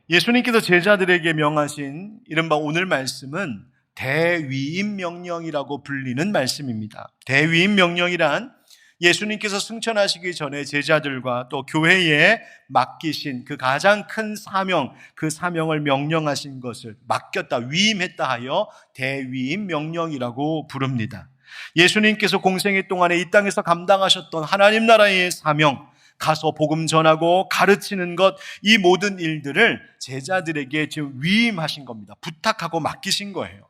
예수님께서 제자들에게 명하신 이른바 오늘 말씀은 대위임 명령이라고 불리는 말씀입니다. 대위임 명령이란 예수님께서 승천하시기 전에 제자들과 또 교회에 맡기신 그 가장 큰 사명, 그 사명을 명령하신 것을 맡겼다, 위임했다 하여 대위임 명령이라고 부릅니다. 예수님께서 공생애 동안에 이 땅에서 감당하셨던 하나님 나라의 사명, 가서 복음 전하고 가르치는 것, 이 모든 일들을 제자들에게 지금 위임하신 겁니다. 부탁하고 맡기신 거예요.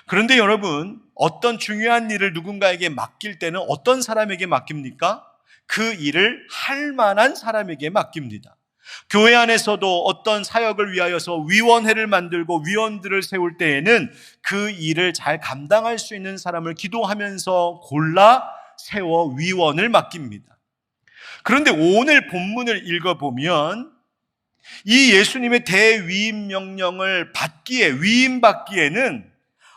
그런데 여러분, 어떤 중요한 일을 누군가에게 맡길 때는 어떤 사람에게 맡깁니까? 그 일을 할 만한 사람에게 맡깁니다. 교회 안에서도 어떤 사역을 위하여서 위원회를 만들고 위원들을 세울 때에는 그 일을 잘 감당할 수 있는 사람을 기도하면서 골라 세워 위원을 맡깁니다. 그런데 오늘 본문을 읽어보면 이 예수님의 대위임 명령을 위임받기에는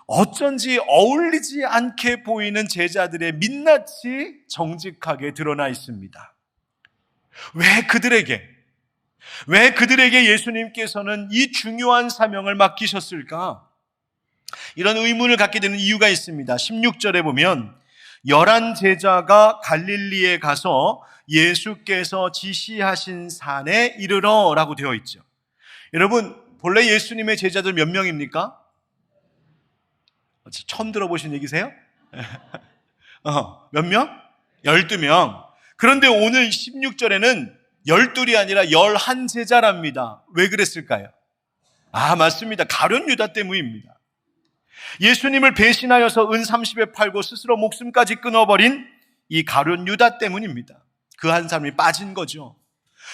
어쩐지 어울리지 않게 보이는 제자들의 민낯이 정직하게 드러나 있습니다. 왜 그들에게 예수님께서는 이 중요한 사명을 맡기셨을까? 이런 의문을 갖게 되는 이유가 있습니다. 16절에 보면 11 제자가 갈릴리에 가서 예수께서 지시하신 산에 이르러 라고 되어 있죠. 여러분, 본래 예수님의 제자들 몇 명입니까? 처음 들어보신 얘기세요? 몇 명? 12명. 그런데 오늘 16절에는 12이 아니라 11 제자랍니다. 왜 그랬을까요? 맞습니다. 가룟 유다 때문입니다. 예수님을 배신하여서 은 30에 팔고 스스로 목숨까지 끊어버린 이 가룟 유다 때문입니다. 그 한 사람이 빠진 거죠.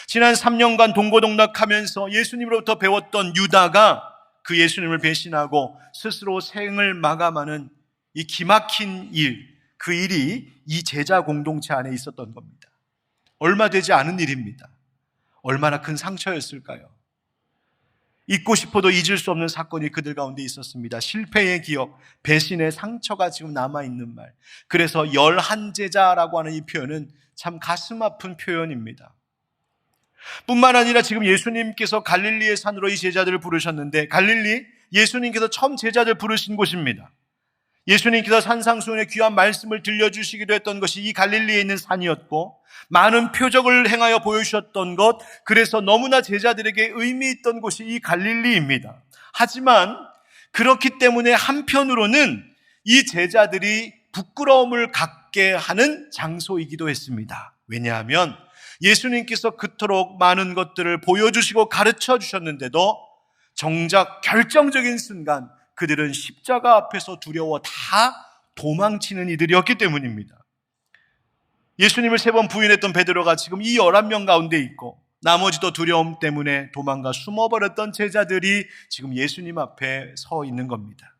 지난 3년간 동고동락하면서 예수님으로부터 배웠던 유다가 그 예수님을 배신하고 스스로 생을 마감하는 이 기막힌 일, 그 일이 이 제자 공동체 안에 있었던 겁니다. 얼마 되지 않은 일입니다. 얼마나 큰 상처였을까요? 잊고 싶어도 잊을 수 없는 사건이 그들 가운데 있었습니다. 실패의 기억, 배신의 상처가 지금 남아있는 말. 그래서 11 제자라고 하는 이 표현은 참 가슴 아픈 표현입니다. 뿐만 아니라 지금 예수님께서 갈릴리의 산으로 이 제자들을 부르셨는데, 갈릴리, 예수님께서 처음 제자들 부르신 곳입니다. 예수님께서 산상수훈의 귀한 말씀을 들려주시기도 했던 것이 이 갈릴리에 있는 산이었고, 많은 표적을 행하여 보여주셨던 것, 그래서 너무나 제자들에게 의미 있던 곳이 이 갈릴리입니다. 하지만 그렇기 때문에 한편으로는 이 제자들이 부끄러움을 갖게 하는 장소이기도 했습니다. 왜냐하면 예수님께서 그토록 많은 것들을 보여주시고 가르쳐 주셨는데도 정작 결정적인 순간 그들은 십자가 앞에서 두려워 다 도망치는 이들이었기 때문입니다. 예수님을 3번 부인했던 베드로가 지금 이 11명 가운데 있고, 나머지도 두려움 때문에 도망가 숨어버렸던 제자들이 지금 예수님 앞에 서 있는 겁니다.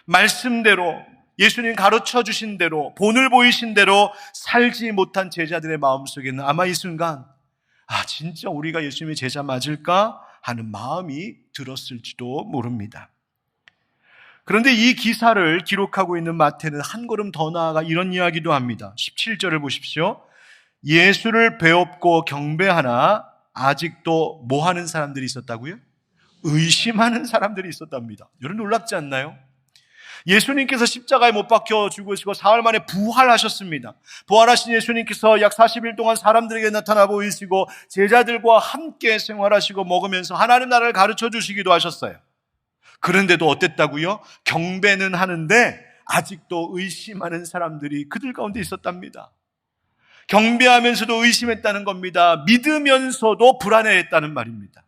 말씀대로, 예수님 가르쳐 주신 대로, 본을 보이신 대로 살지 못한 제자들의 마음속에는 아마 이 순간 진짜 우리가 예수님의 제자 맞을까 하는 마음이 들었을지도 모릅니다. 그런데 이 기사를 기록하고 있는 마태는 한 걸음 더 나아가 이런 이야기도 합니다. 17절을 보십시오. 예수를 배웁고 경배하나 아직도 뭐 하는 사람들이 있었다고요? 의심하는 사람들이 있었답니다. 여러분 놀랍지 않나요? 예수님께서 십자가에 못 박혀 죽으시고 사흘 만에 부활하셨습니다. 부활하신 예수님께서 약 40일 동안 사람들에게 나타나 보이시고 제자들과 함께 생활하시고 먹으면서 하나님 나라를 가르쳐 주시기도 하셨어요. 그런데도 어땠다고요? 경배는 하는데 아직도 의심하는 사람들이 그들 가운데 있었답니다. 경배하면서도 의심했다는 겁니다. 믿으면서도 불안해했다는 말입니다.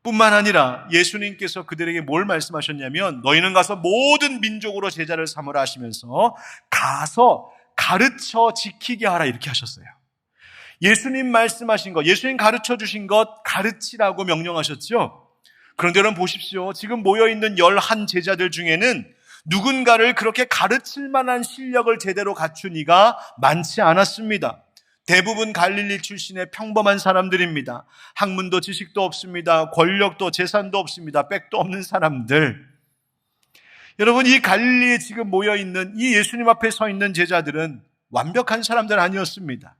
뿐만 아니라 예수님께서 그들에게 뭘 말씀하셨냐면, 너희는 가서 모든 민족으로 제자를 삼으라 하시면서 가서 가르쳐 지키게 하라 이렇게 하셨어요. 예수님 말씀하신 것, 예수님 가르쳐 주신 것 가르치라고 명령하셨죠. 그런데 여러분 보십시오. 지금 모여있는 11 제자들 중에는 누군가를 그렇게 가르칠 만한 실력을 제대로 갖춘 이가 많지 않았습니다. 대부분 갈릴리 출신의 평범한 사람들입니다. 학문도 지식도 없습니다. 권력도 재산도 없습니다. 백도 없는 사람들. 여러분, 이 갈릴리에 지금 모여있는 이 예수님 앞에 서 있는 제자들은 완벽한 사람들 아니었습니다.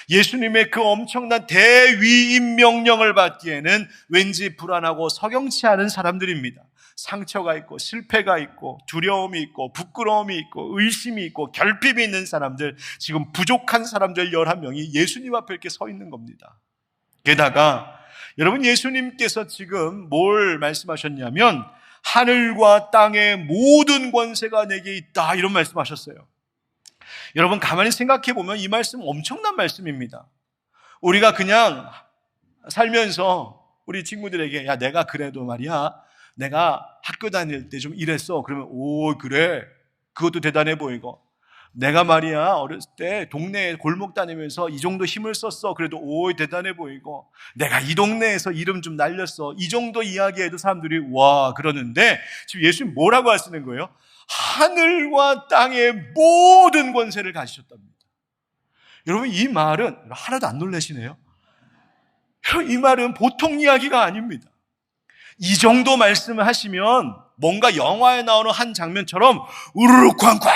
예수님의 그 엄청난 대위임 명령을 받기에는 왠지 불안하고 석영치 않은 사람들입니다. 상처가 있고 실패가 있고 두려움이 있고 부끄러움이 있고 의심이 있고 결핍이 있는 사람들, 지금 부족한 사람들 11명이 예수님 앞에 이렇게 서 있는 겁니다. 게다가 여러분, 예수님께서 지금 뭘 말씀하셨냐면 하늘과 땅의 모든 권세가 내게 있다, 이런 말씀하셨어요. 여러분, 가만히 생각해 보면 이 말씀 엄청난 말씀입니다. 우리가 그냥 살면서 우리 친구들에게, 야, 내가 그래도 말이야, 내가 학교 다닐 때 좀 이랬어. 그러면 오, 그래, 그것도 대단해 보이고, 내가 말이야 어렸을 때 동네에 골목 다니면서 이 정도 힘을 썼어. 그래도 오, 대단해 보이고, 내가 이 동네에서 이름 좀 날렸어. 이 정도 이야기해도 사람들이 와 그러는데, 지금 예수님 뭐라고 하시는 거예요? 하늘과 땅의 모든 권세를 가지셨답니다. 여러분, 이 말은 하나도 안 놀라시네요? 이 말은 보통 이야기가 아닙니다. 이 정도 말씀을 하시면 뭔가 영화에 나오는 한 장면처럼 우르르 쾅쾅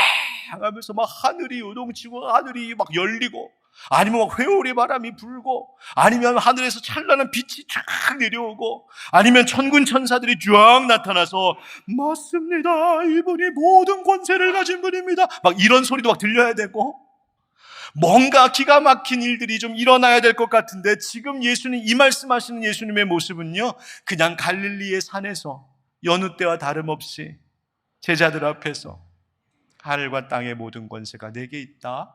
하면서 막 하늘이 요동치고 하늘이 막 열리고, 아니면 막 회오리 바람이 불고, 아니면 하늘에서 찬란한 빛이 쫙 내려오고, 아니면 천군 천사들이 쫙 나타나서 맞습니다, 이분이 모든 권세를 가진 분입니다, 막 이런 소리도 막 들려야 되고, 뭔가 기가 막힌 일들이 좀 일어나야 될 것 같은데, 지금 예수님, 이 말씀하시는 예수님의 모습은요, 그냥 갈릴리의 산에서 여느 때와 다름없이 제자들 앞에서 하늘과 땅의 모든 권세가 내게 있다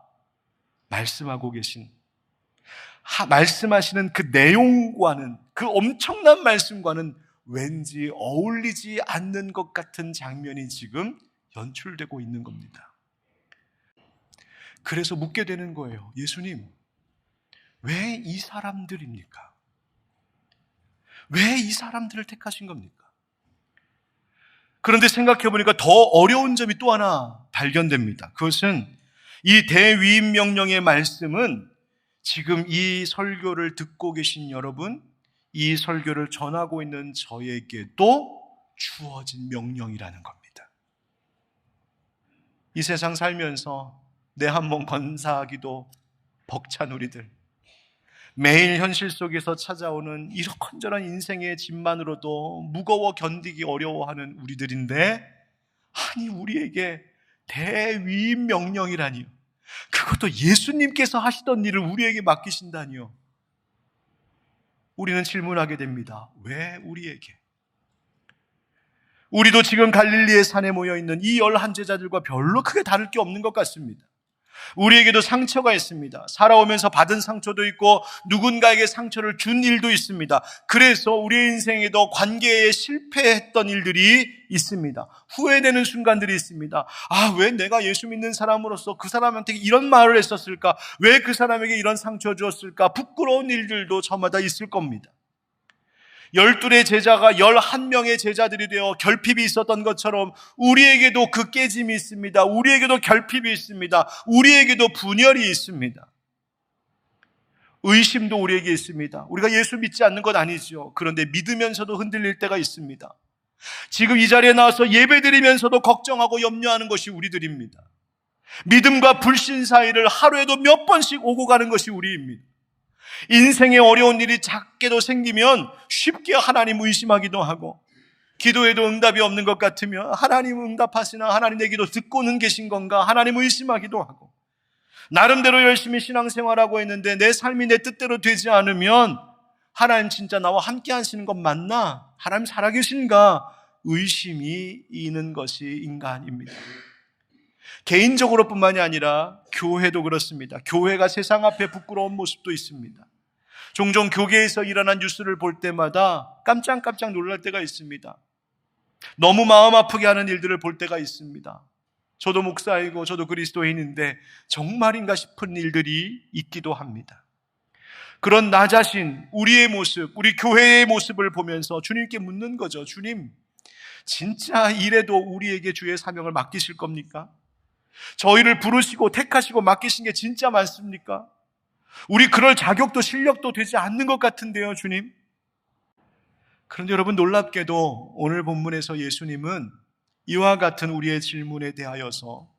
말씀하고 계신, 말씀하시는 그 내용과는, 그 엄청난 말씀과는 왠지 어울리지 않는 것 같은 장면이 지금 연출되고 있는 겁니다. 그래서 묻게 되는 거예요. 예수님, 왜 이 사람들입니까? 왜 이 사람들을 택하신 겁니까? 그런데 생각해 보니까 더 어려운 점이 또 하나 발견됩니다. 그것은 이 대위임 명령의 말씀은 지금 이 설교를 듣고 계신 여러분, 이 설교를 전하고 있는 저에게도 주어진 명령이라는 겁니다. 이 세상 살면서 내 한 몸 건사하기도 벅찬 우리들, 매일 현실 속에서 찾아오는 이런저런 인생의 짐만으로도 무거워 견디기 어려워하는 우리들인데, 아니 우리에게 대위임 명령이라니요, 그것도 예수님께서 하시던 일을 우리에게 맡기신다니요. 우리는 질문하게 됩니다. 왜 우리에게? 우리도 지금 갈릴리의 산에 모여있는 이 11제자들과 별로 크게 다를 게 없는 것 같습니다. 우리에게도 상처가 있습니다. 살아오면서 받은 상처도 있고 누군가에게 상처를 준 일도 있습니다. 그래서 우리의 인생에도 관계에 실패했던 일들이 있습니다. 후회되는 순간들이 있습니다. 아, 왜 내가 예수 믿는 사람으로서 그 사람한테 이런 말을 했었을까? 왜 그 사람에게 이런 상처 주었을까? 부끄러운 일들도 저마다 있을 겁니다. 12의 제자가 11명의 제자들이 되어 결핍이 있었던 것처럼 우리에게도 그 깨짐이 있습니다. 우리에게도 결핍이 있습니다. 우리에게도 분열이 있습니다. 의심도 우리에게 있습니다. 우리가 예수 믿지 않는 건 아니죠. 그런데 믿으면서도 흔들릴 때가 있습니다. 지금 이 자리에 나와서 예배드리면서도 걱정하고 염려하는 것이 우리들입니다. 믿음과 불신 사이를 하루에도 몇 번씩 오고 가는 것이 우리입니다. 인생에 어려운 일이 작게도 생기면 쉽게 하나님 의심하기도 하고, 기도에도 응답이 없는 것 같으면 하나님 응답하시나, 하나님 내 기도 듣고는 계신 건가, 하나님 의심하기도 하고, 나름대로 열심히 신앙생활하고 있는데 내 삶이 내 뜻대로 되지 않으면 하나님 진짜 나와 함께 하시는 건 맞나, 하나님 살아계신가 의심이 있는 것이 인간입니다. 개인적으로 뿐만이 아니라 교회도 그렇습니다. 교회가 세상 앞에 부끄러운 모습도 있습니다. 종종 교계에서 일어난 뉴스를 볼 때마다 깜짝깜짝 놀랄 때가 있습니다. 너무 마음 아프게 하는 일들을 볼 때가 있습니다. 저도 목사이고 저도 그리스도인인데 정말인가 싶은 일들이 있기도 합니다. 그런 나 자신, 우리의 모습, 우리 교회의 모습을 보면서 주님께 묻는 거죠. 주님, 진짜 이래도 우리에게 주의 사명을 맡기실 겁니까? 저희를 부르시고 택하시고 맡기신 게 진짜 많습니까? 우리 그럴 자격도 실력도 되지 않는 것 같은데요, 주님. 그런데 여러분, 놀랍게도 오늘 본문에서 예수님은 이와 같은 우리의 질문에 대하여서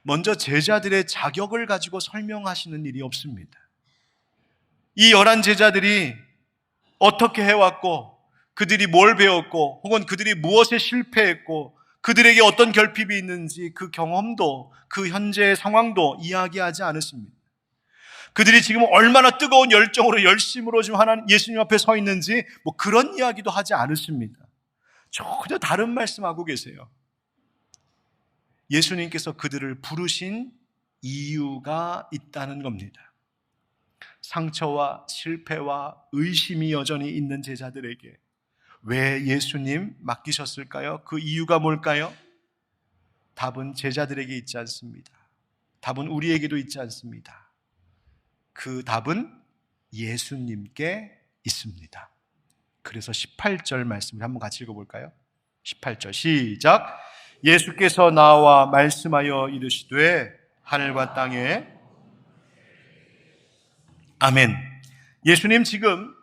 먼저 제자들의 자격을 가지고 설명하시는 일이 없습니다. 이 11 제자들이 어떻게 해왔고, 그들이 뭘 배웠고, 혹은 그들이 무엇에 실패했고, 그들에게 어떤 결핍이 있는지 그 경험도, 그 현재의 상황도 이야기하지 않았습니다. 그들이 지금 얼마나 뜨거운 열정으로 열심으로 지금 하나님 예수님 앞에 서 있는지 뭐 그런 이야기도 하지 않으십니다. 전혀 다른 말씀하고 계세요. 예수님께서 그들을 부르신 이유가 있다는 겁니다. 상처와 실패와 의심이 여전히 있는 제자들에게 왜 예수님 맡기셨을까요? 그 이유가 뭘까요? 답은 제자들에게 있지 않습니다. 답은 우리에게도 있지 않습니다. 그 답은 예수님께 있습니다. 그래서 18절 말씀을 한번 같이 읽어볼까요? 18절 시작. 예수께서 나와 말씀하여 이르시되 하늘과 땅에 아멘. 예수님 지금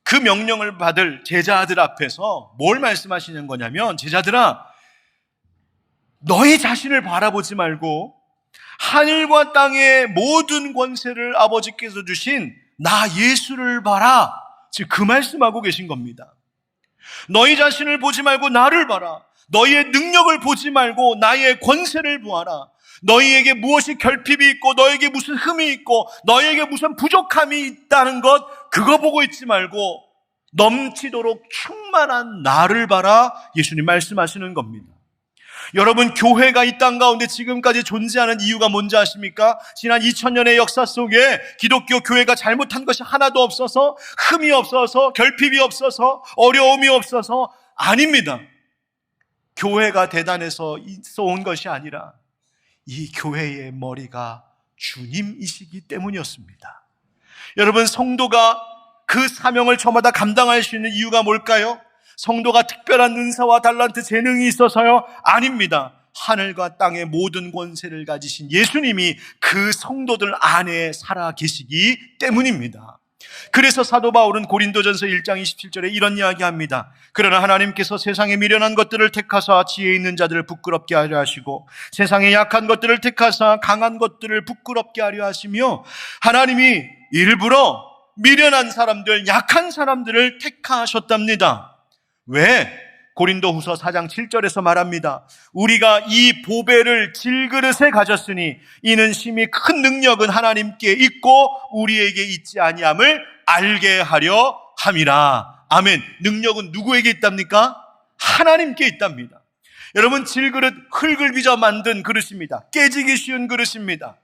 그 명령을 받을 제자들 앞에서 뭘 말씀하시는 거냐면, 제자들아, 너희 자신을 바라보지 말고 하늘과 땅의 모든 권세를 아버지께서 주신 나 예수를 봐라. 지금 그 말씀하고 계신 겁니다. 너희 자신을 보지 말고 나를 봐라. 너희의 능력을 보지 말고 나의 권세를 보아라. 너희에게 무엇이 결핍이 있고, 너희에게 무슨 흠이 있고, 너희에게 무슨 부족함이 있다는 것, 그거 보고 있지 말고 넘치도록 충만한 나를 봐라. 예수님 말씀하시는 겁니다. 여러분, 교회가 이 땅 가운데 지금까지 존재하는 이유가 뭔지 아십니까? 지난 2000년의 역사 속에 기독교 교회가 잘못한 것이 하나도 없어서, 흠이 없어서, 결핍이 없어서, 어려움이 없어서 아닙니다. 교회가 대단해서 있어 온 것이 아니라 이 교회의 머리가 주님이시기 때문이었습니다. 여러분, 성도가 그 사명을 저마다 감당할 수 있는 이유가 뭘까요? 성도가 특별한 은사와 달란트, 재능이 있어서요? 아닙니다. 하늘과 땅의 모든 권세를 가지신 예수님이 그 성도들 안에 살아 계시기 때문입니다. 그래서 사도 바울은 고린도전서 1장 27절에 이런 이야기합니다. 그러나 하나님께서 세상에 미련한 것들을 택하사 지혜 있는 자들을 부끄럽게 하려 하시고, 세상에 약한 것들을 택하사 강한 것들을 부끄럽게 하려 하시며, 하나님이 일부러 미련한 사람들, 약한 사람들을 택하셨답니다. 왜? 고린도후서 4장 7절에서 말합니다. 우리가 이 보배를 질그릇에 가졌으니 이는 심히 큰 능력은 하나님께 있고 우리에게 있지 아니함을 알게 하려 함이라. 아멘. 능력은 누구에게 있답니까? 하나님께 있답니다. 여러분, 질그릇 흙을 빚어 만든 그릇입니다. 깨지기 쉬운 그릇입니다.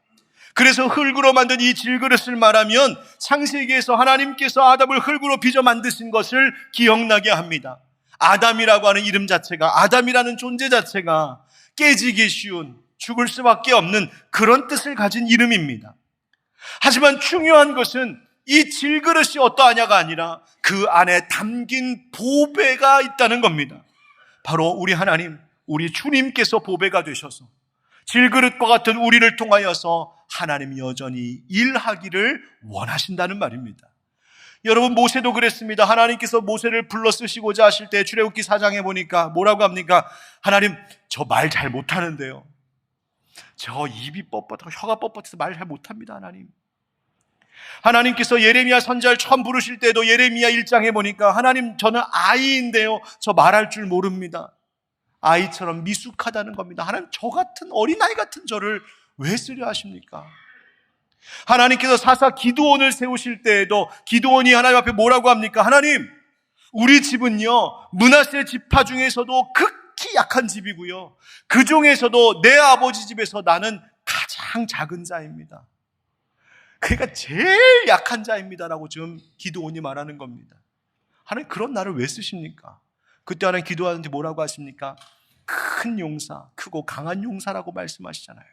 그래서 흙으로 만든 이 질그릇을 말하면 창세기에서 하나님께서 아담을 흙으로 빚어 만드신 것을 기억나게 합니다. 아담이라고 하는 이름 자체가, 아담이라는 존재 자체가 깨지기 쉬운, 죽을 수밖에 없는 그런 뜻을 가진 이름입니다. 하지만 중요한 것은 이 질그릇이 어떠하냐가 아니라 그 안에 담긴 보배가 있다는 겁니다. 바로 우리 하나님, 우리 주님께서 보배가 되셔서 질그릇과 같은 우리를 통하여서 하나님이 여전히 일하기를 원하신다는 말입니다. 여러분, 모세도 그랬습니다. 하나님께서 모세를 불러 쓰시고자 하실 때 출애굽기 4장에 보니까 뭐라고 합니까? 하나님, 저 말 잘 못하는데요. 저 입이 뻣뻣하고 혀가 뻣뻣해서 말 잘 못합니다, 하나님. 하나님께서 예레미야 선지자를 처음 부르실 때도 예레미야 1장에 보니까 하나님, 저는 아이인데요. 저 말할 줄 모릅니다. 아이처럼 미숙하다는 겁니다. 하나님, 저 같은 어린아이 같은 저를 왜 쓰려 하십니까? 하나님께서 사사 기드온을 세우실 때에도 기드온이 하나님 앞에 뭐라고 합니까? 하나님, 우리 집은요 므낫세 지파 중에서도 극히 약한 집이고요, 그 중에서도 내 아버지 집에서 나는 가장 작은 자입니다. 그러니까 제일 약한 자입니다라고 지금 기드온이 말하는 겁니다. 하나님, 그런 나를 왜 쓰십니까? 그때 하나님 기드온한테 뭐라고 하십니까? 큰 용사, 크고 강한 용사라고 말씀하시잖아요.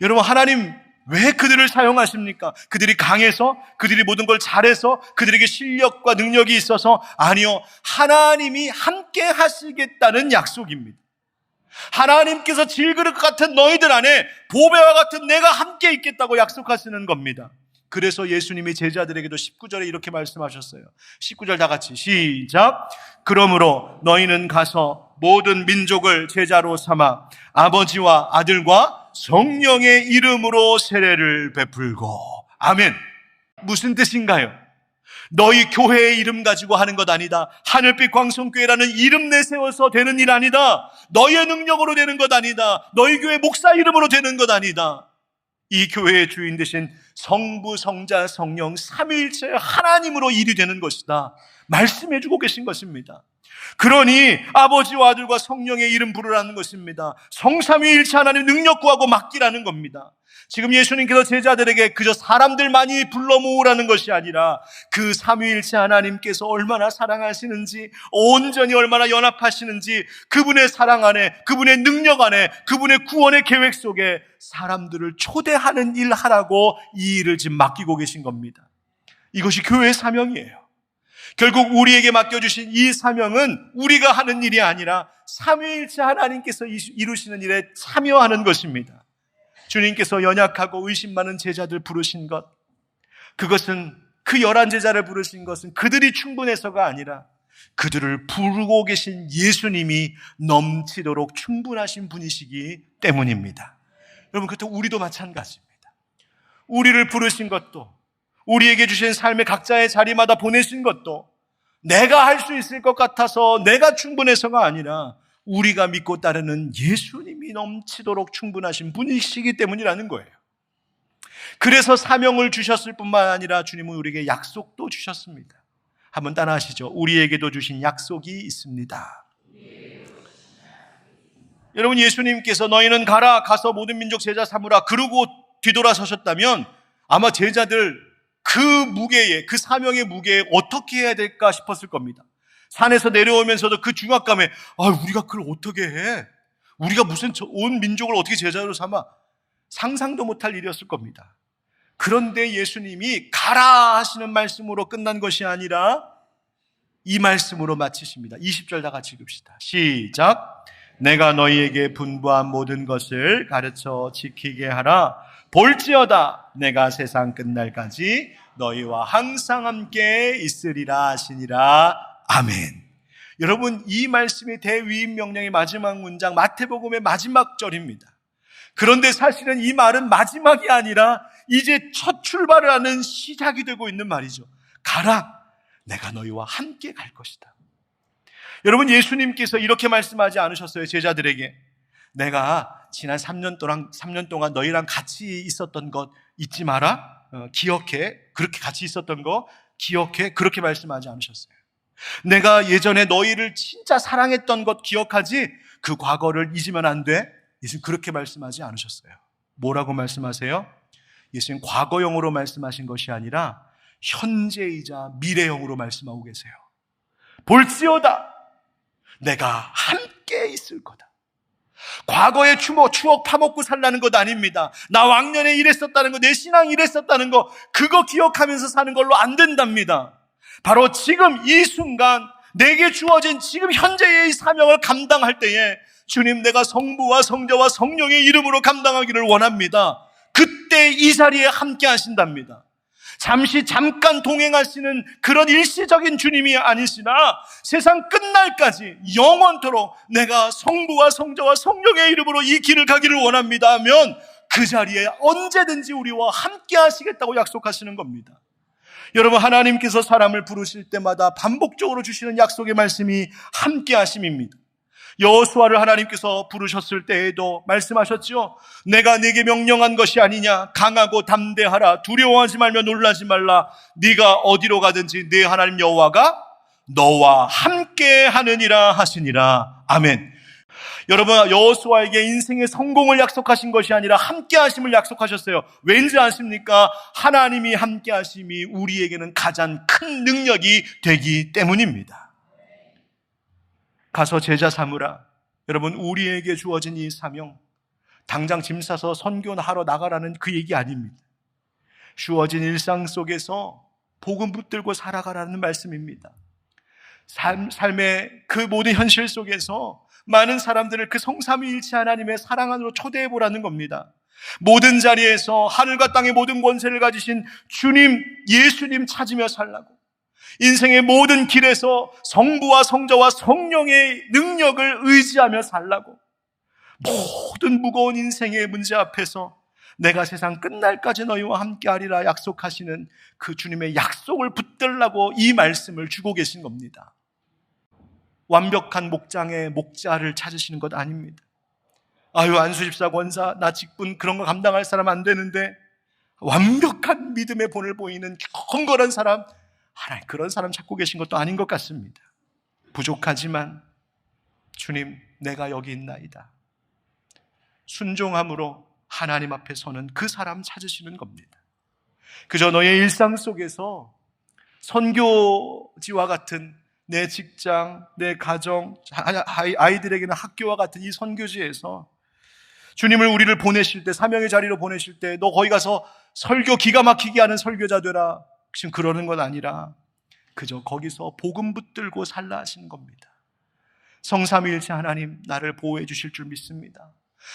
여러분, 하나님 왜 그들을 사용하십니까? 그들이 강해서, 그들이 모든 걸 잘해서, 그들에게 실력과 능력이 있어서? 아니요, 하나님이 함께 하시겠다는 약속입니다. 하나님께서 질그릇 같은 너희들 안에 보배와 같은 내가 함께 있겠다고 약속하시는 겁니다. 그래서 예수님이 제자들에게도 19절에 이렇게 말씀하셨어요. 19절 다 같이 시작. 그러므로 너희는 가서 모든 민족을 제자로 삼아 아버지와 아들과 성령의 이름으로 세례를 베풀고. 아멘. 무슨 뜻인가요? 너희 교회의 이름 가지고 하는 것 아니다. 하늘빛 광성교회라는 이름 내세워서 되는 일 아니다. 너희의 능력으로 되는 것 아니다. 너희 교회 목사 이름으로 되는 것 아니다. 이 교회의 주인 되신 성부, 성자, 성령 삼위일체 하나님으로 일이 되는 것이다. 말씀해 주고 계신 것입니다. 그러니 아버지와 아들과 성령의 이름 부르라는 것입니다. 성삼위일체 하나님 능력 구하고 맡기라는 겁니다. 지금 예수님께서 제자들에게 그저 사람들 많이 불러 모으라는 것이 아니라 그 삼위일체 하나님께서 얼마나 사랑하시는지, 온전히 얼마나 연합하시는지, 그분의 사랑 안에, 그분의 능력 안에, 그분의 구원의 계획 속에 사람들을 초대하는 일 하라고 이 일을 지금 맡기고 계신 겁니다. 이것이 교회의 사명이에요. 결국 우리에게 맡겨주신 이 사명은 우리가 하는 일이 아니라 삼위일체 하나님께서 이루시는 일에 참여하는 것입니다. 주님께서 연약하고 의심 많은 제자들 부르신 것, 그것은 그 11제자를 부르신 것은 그들이 충분해서가 아니라 그들을 부르고 계신 예수님이 넘치도록 충분하신 분이시기 때문입니다. 여러분, 그것도 우리도 마찬가지입니다. 우리를 부르신 것도, 우리에게 주신 삶의 각자의 자리마다 보내신 것도 내가 할 수 있을 것 같아서 내가 충분해서가 아니라 우리가 믿고 따르는 예수님이 넘치도록 충분하신 분이시기 때문이라는 거예요. 그래서 사명을 주셨을 뿐만 아니라 주님은 우리에게 약속도 주셨습니다. 한번 따라하시죠. 우리에게도 주신 약속이 있습니다. 여러분, 예수님께서 너희는 가서 모든 민족 제자 삼으라 그러고 뒤돌아서셨다면 아마 제자들 그 무게에, 그 사명의 무게에 어떻게 해야 될까 싶었을 겁니다. 산에서 내려오면서도 그 중압감에 우리가 그걸 어떻게 해? 우리가 무슨 온 민족을 어떻게 제자로 삼아? 상상도 못할 일이었을 겁니다. 그런데 예수님이 가라 하시는 말씀으로 끝난 것이 아니라 이 말씀으로 마치십니다. 20절 다 같이 읽읍시다. 시작. 내가 너희에게 분부한 모든 것을 가르쳐 지키게 하라. 볼지어다 내가 세상 끝날까지 너희와 항상 함께 있으리라 하시니라. 아멘. 여러분, 이 말씀이 대위임 명령의 마지막 문장, 마태복음의 마지막 절입니다. 그런데 사실은 이 말은 마지막이 아니라 이제 첫 출발을 하는 시작이 되고 있는 말이죠. 가라, 내가 너희와 함께 갈 것이다. 여러분, 예수님께서 이렇게 말씀하지 않으셨어요? 제자들에게 내가 지난 3년 동안 너희랑 같이 있었던 것 잊지 마라, 기억해, 그렇게 같이 있었던 거 기억해, 그렇게 말씀하지 않으셨어요. 내가 예전에 너희를 진짜 사랑했던 것 기억하지? 그 과거를 잊으면 안 돼. 예수님 그렇게 말씀하지 않으셨어요. 뭐라고 말씀하세요? 예수님 과거형으로 말씀하신 것이 아니라 현재이자 미래형으로 말씀하고 계세요. 볼지어다 내가 함께 있을 거다. 과거의 추억 파먹고 살라는 것 아닙니다. 나 왕년에 이랬었다는 거, 내 신앙 이랬었다는 거, 그거 기억하면서 사는 걸로 안 된답니다. 바로 지금 이 순간 내게 주어진 지금 현재의 이 사명을 감당할 때에 주님, 내가 성부와 성자와 성령의 이름으로 감당하기를 원합니다. 그때 이 자리에 함께 하신답니다. 잠깐 동행하시는 그런 일시적인 주님이 아니시나 세상 끝날까지 영원토록 내가 성부와 성자와 성령의 이름으로 이 길을 가기를 원합니다 하면 그 자리에 언제든지 우리와 함께 하시겠다고 약속하시는 겁니다. 여러분, 하나님께서 사람을 부르실 때마다 반복적으로 주시는 약속의 말씀이 함께 하심입니다. 여호수아를 하나님께서 부르셨을 때에도 말씀하셨죠. 내가 네게 명령한 것이 아니냐. 강하고 담대하라. 두려워하지 말며 놀라지 말라. 네가 어디로 가든지 네 하나님 여호와가 너와 함께 하느니라 하시니라. 아멘. 여러분, 여호수아에게 인생의 성공을 약속하신 것이 아니라 함께 하심을 약속하셨어요. 왠지 아십니까? 하나님이 함께 하심이 우리에게는 가장 큰 능력이 되기 때문입니다. 가서 제자 삼으라. 여러분, 우리에게 주어진 이 사명, 당장 짐 싸서 선교하러 나가라는 그 얘기 아닙니다. 주어진 일상 속에서 복음 붙들고 살아가라는 말씀입니다. 삶의 그 모든 현실 속에서 많은 사람들을 그 성삼위일체 하나님의 사랑 안으로 초대해보라는 겁니다. 모든 자리에서 하늘과 땅의 모든 권세를 가지신 주님, 예수님 찾으며 살라고, 인생의 모든 길에서 성부와 성자와 성령의 능력을 의지하며 살라고, 모든 무거운 인생의 문제 앞에서 내가 세상 끝날까지 너희와 함께하리라 약속하시는 그 주님의 약속을 붙들라고 이 말씀을 주고 계신 겁니다. 완벽한 목장의 목자를 찾으시는 것 아닙니다. 아유, 안수집사 권사, 나 직분 그런 거 감당할 사람 안 되는데, 완벽한 믿음의 본을 보이는 경건한 사람, 하나님 그런 사람 찾고 계신 것도 아닌 것 같습니다. 부족하지만 주님, 내가 여기 있나이다. 순종함으로 하나님 앞에 서는 그 사람 찾으시는 겁니다. 그저 너의 일상 속에서 선교지와 같은 내 직장, 내 가정, 아이들에게는 학교와 같은 이 선교지에서 주님을 우리를 보내실 때, 사명의 자리로 보내실 때 너 거기 가서 설교 기가 막히게 하는 설교자 되라, 지금 그러는 건 아니라 그저 거기서 복음 붙들고 살라 하시는 겁니다. 성삼위일체 하나님 나를 보호해 주실 줄 믿습니다.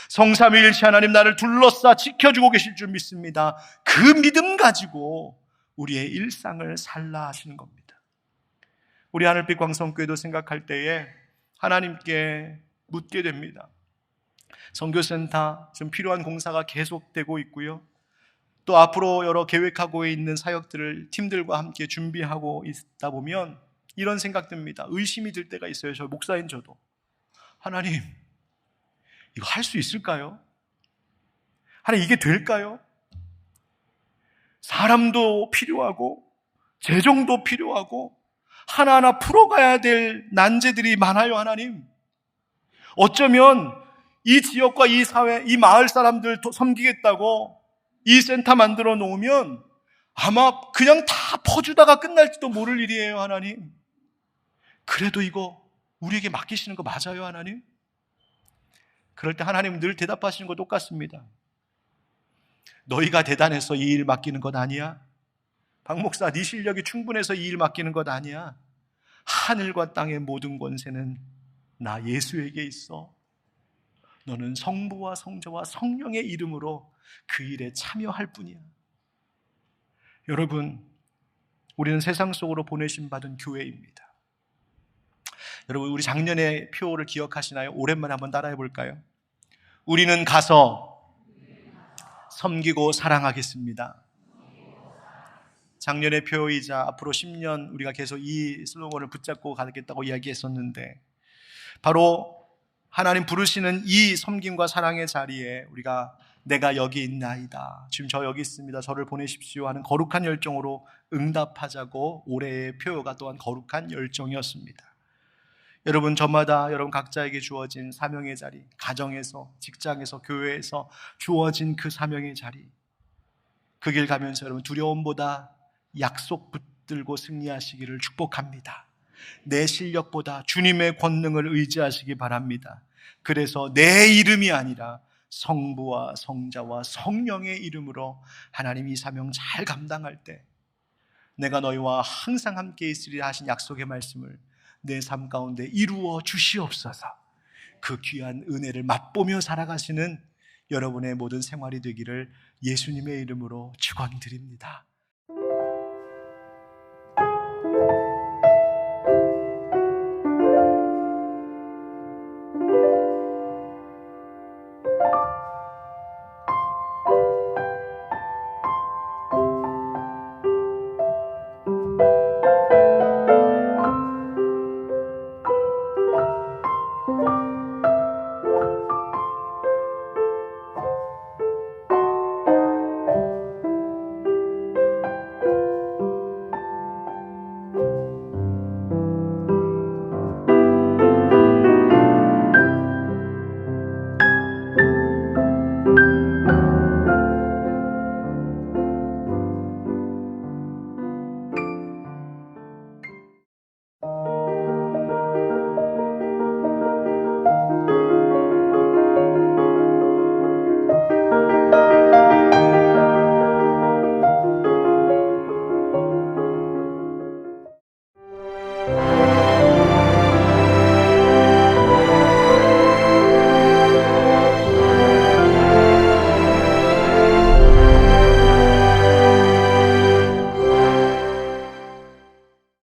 성삼위일체 하나님 나를 둘러싸 지켜주고 계실 줄 믿습니다. 그 믿음 가지고 우리의 일상을 살라 하시는 겁니다. 우리 하늘빛 광성교회도 생각할 때에 하나님께 묻게 됩니다. 선교센터 좀 필요한 공사가 계속되고 있고요. 또 앞으로 여러 계획하고 있는 사역들을 팀들과 함께 준비하고 있다 보면 이런 생각 듭니다. 의심이 들 때가 있어요. 저 목사인 저도. 하나님, 이거 할 수 있을까요? 하나님, 이게 될까요? 사람도 필요하고 재정도 필요하고 하나하나 풀어가야 될 난제들이 많아요. 하나님, 어쩌면 이 지역과 이 사회, 이 마을 사람들 섬기겠다고 이 센터 만들어 놓으면 아마 그냥 다 퍼주다가 끝날지도 모를 일이에요. 하나님, 그래도 이거 우리에게 맡기시는 거 맞아요? 하나님? 그럴 때 하나님은 늘 대답하시는 거 똑같습니다. 너희가 대단해서 이 일 맡기는 것 아니야. 박 목사, 네 실력이 충분해서 이 일 맡기는 것 아니야. 하늘과 땅의 모든 권세는 나 예수에게 있어. 너는 성부와 성자와 성령의 이름으로 그 일에 참여할 뿐이야. 여러분, 우리는 세상 속으로 보내심 받은 교회입니다. 여러분, 우리 작년의 표를 기억하시나요? 오랜만에 한번 따라해 볼까요? 우리는 가서 섬기고 사랑하겠습니다. 작년의 표이자 앞으로 10년 우리가 계속 이 슬로건을 붙잡고 가겠다고 이야기했었는데, 바로 하나님 부르시는 이 섬김과 사랑의 자리에 우리가 내가 여기 있나이다, 지금 저 여기 있습니다, 저를 보내십시오 하는 거룩한 열정으로 응답하자고 올해의 표가 또한 거룩한 열정이었습니다. 여러분, 저마다 여러분 각자에게 주어진 사명의 자리, 가정에서, 직장에서, 교회에서 주어진 그 사명의 자리, 그 길 가면서 여러분 두려움보다 약속 붙들고 승리하시기를 축복합니다. 내 실력보다 주님의 권능을 의지하시기 바랍니다. 그래서 내 이름이 아니라 성부와 성자와 성령의 이름으로 하나님 이 사명 잘 감당할 때 내가 너희와 항상 함께 있으리라 하신 약속의 말씀을 내 삶 가운데 이루어 주시옵소서. 그 귀한 은혜를 맛보며 살아가시는 여러분의 모든 생활이 되기를 예수님의 이름으로 축원드립니다.